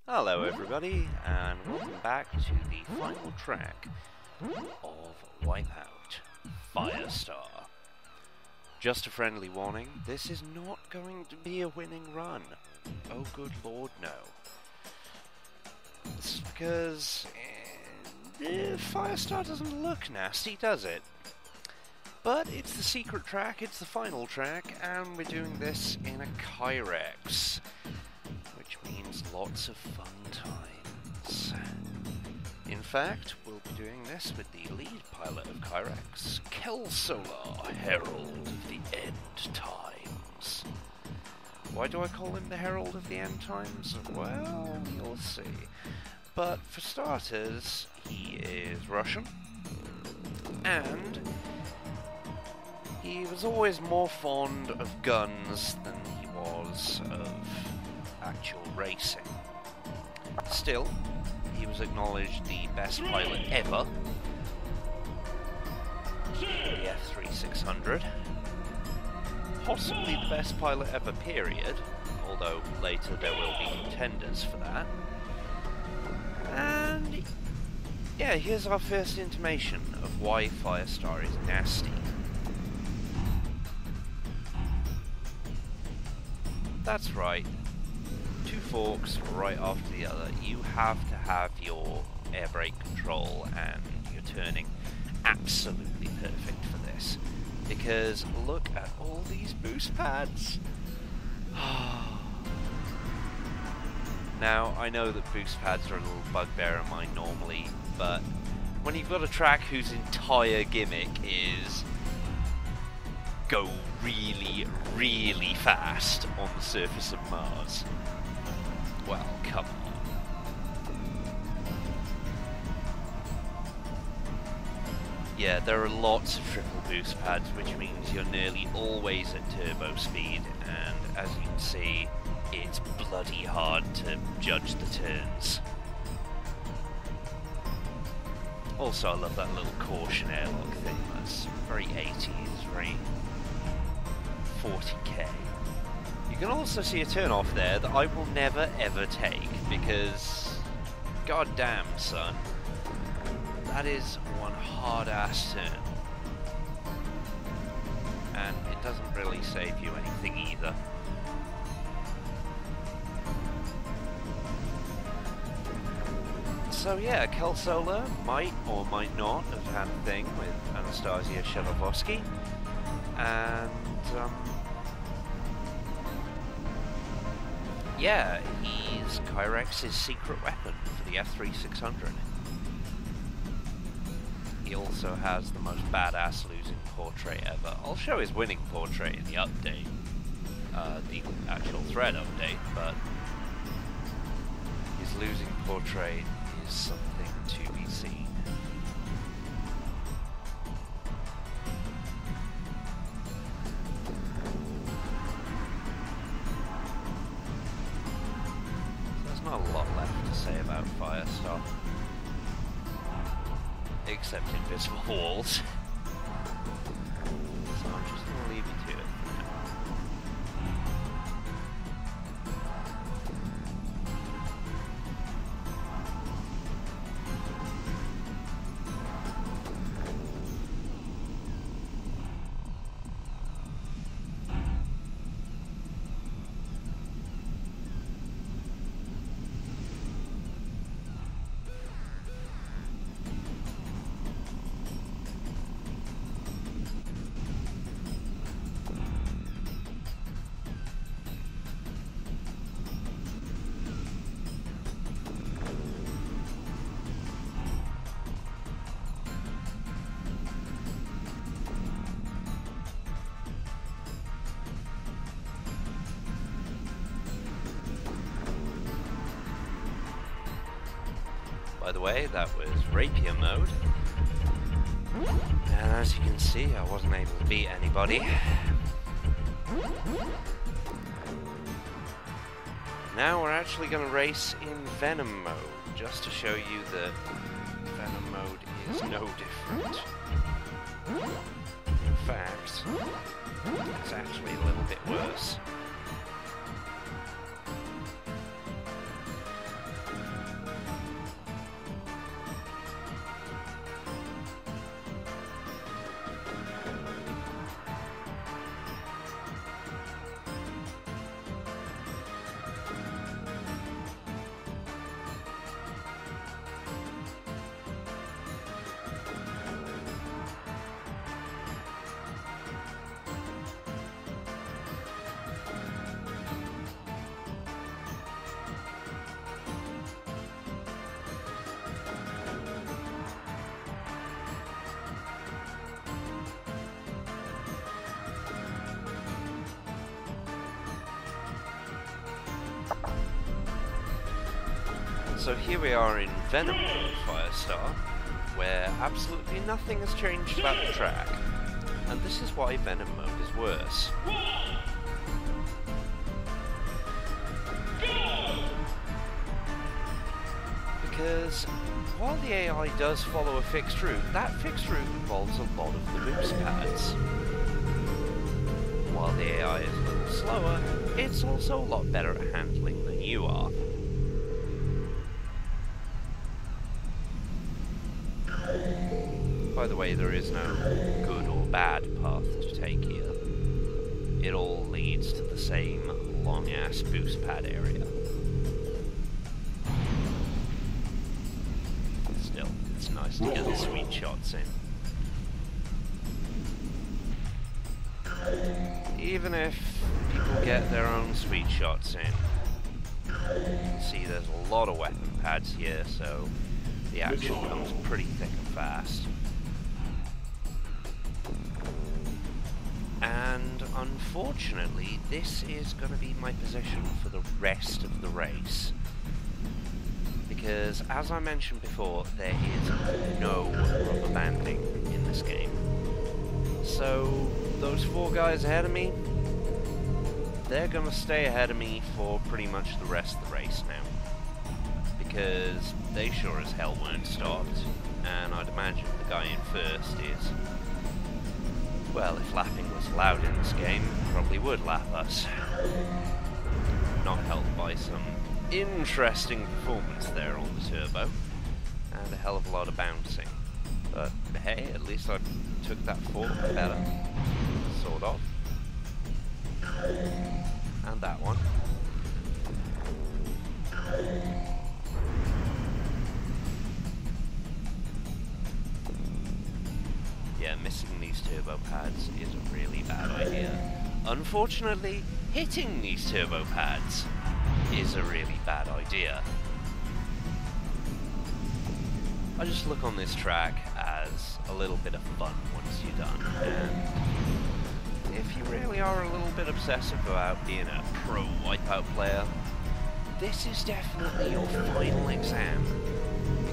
Hello everybody, and welcome back to the final track of Wipeout, Firestar. Just a friendly warning, this is not going to be a winning run. Oh good lord, no. This is because Firestar doesn't look nasty, does it? But it's the secret track, it's the final track, and we're doing this in a Qirex. Which means lots of fun times. In fact, we'll be doing this with the lead pilot of Qirex, Kelsolar, Herald of the End Times. Why do I call him the Herald of the End Times? Well, you'll see. But for starters, he is Russian, and he was always more fond of guns than he was of actual racing. Still, he was acknowledged the best pilot ever in the F3600. Possibly the best pilot ever, period, although later there will be contenders for that. And yeah, here's our first intimation of why Firestar is nasty. That's right. Two forks right after the other. You have to have your air brake control and your turning absolutely perfect for this. Because look at all these boost pads. Now, I know that boost pads are a little bugbear of mine normally, but when you've got a track whose entire gimmick is go really, really fast on the surface of Mars, well, come on. Yeah, there are lots of triple boost pads, which means you're nearly always at turbo speed, and as you can see, it's bloody hard to judge the turns. Also, I love that little caution airlock thing. That's very 80s, very 40k. You can also see a turn off there that I will never ever take, because god damn son, that is one hard ass turn, and it doesn't really save you anything either. So yeah, Kelsolar might or might not have had a thing with Anastasia Shelovsky, and yeah, he's Qirex's secret weapon for the F3600. He also has the most badass losing portrait ever. I'll show his winning portrait in the update, the actual thread update, but his losing portrait is something to be seen. Not a lot left to say about Firestar, except invisible walls. So I'm just going to leave you to it for now. By the way, that was Rapier mode. And as you can see, I wasn't able to beat anybody. Now we're actually going to race in Venom mode, just to show you that Venom mode is no different. In fact, it's actually a little bit worse. So here we are in Venom mode Firestar, where absolutely nothing has changed about the track, and this is why Venom mode is worse. Because while the AI does follow a fixed route, that fixed route involves a lot of the boost pads. While the AI is a little slower, it's also a lot better at handling than you are. By the way, there is no good or bad path to take here. It all leads to the same long-ass boost pad area. Still, it's nice to get the sweet shots in. Even if people get their own sweet shots in, you can see there's a lot of weapon pads here, so the action comes pretty thick and fast. And unfortunately, this is going to be my position for the rest of the race. Because, as I mentioned before, there is no rubber banding in this game. So, those 4 guys ahead of me, they're going to stay ahead of me for pretty much the rest of the race now. Because they sure as hell weren't stopped, and I'd imagine the guy in first is... well, if lapping was allowed in this game, probably would lap us. Not helped by some interesting performance there on the turbo, and a hell of a lot of bouncing. But hey, at least I took that fork better, sort of. And that one. Yeah, missing these turbo pads is a really bad idea. Unfortunately, hitting these turbo pads is a really bad idea. I just look on this track as a little bit of fun once you're done, and if you really are a little bit obsessive about being a pro Wipeout player, this is definitely your final exam.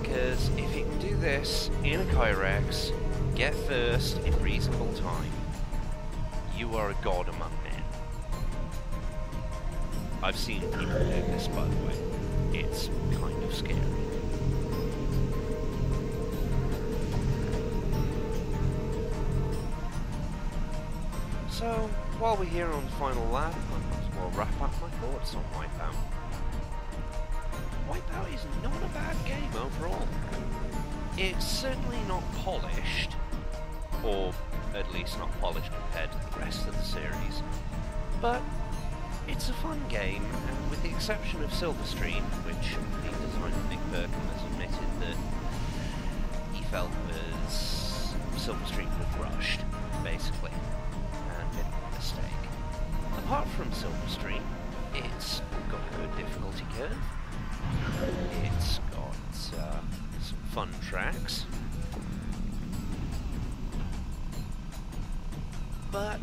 Because if you can do this in a Qirex, get first in reasonable time, you are a god among men. I've seen people do this, by the way. It's kind of scary. So, while we're here on the final lap, I might as well wrap up my thoughts on Wipeout. Wipeout is not a bad game overall. It's certainly not polished, or at least not polished compared to the rest of the series, but it's a fun game, and with the exception of Silverstream, which the designer Nick Birkin has admitted that he felt was Silverstream was rushed, basically, and a bit of a mistake. Apart from Silverstream, it's got a good difficulty curve, it's got some fun tracks, but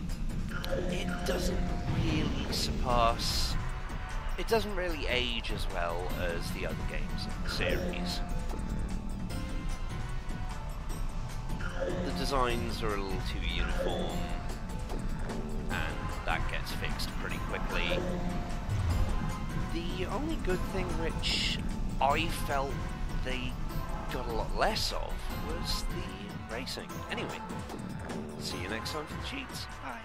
it doesn't really surpass, it doesn't really age as well as the other games in the series. the designs are a little too uniform, and that gets fixed pretty quickly. The only good thing which I felt they got a lot less of was the racing. Anyway, see you next time for the cheats. Bye.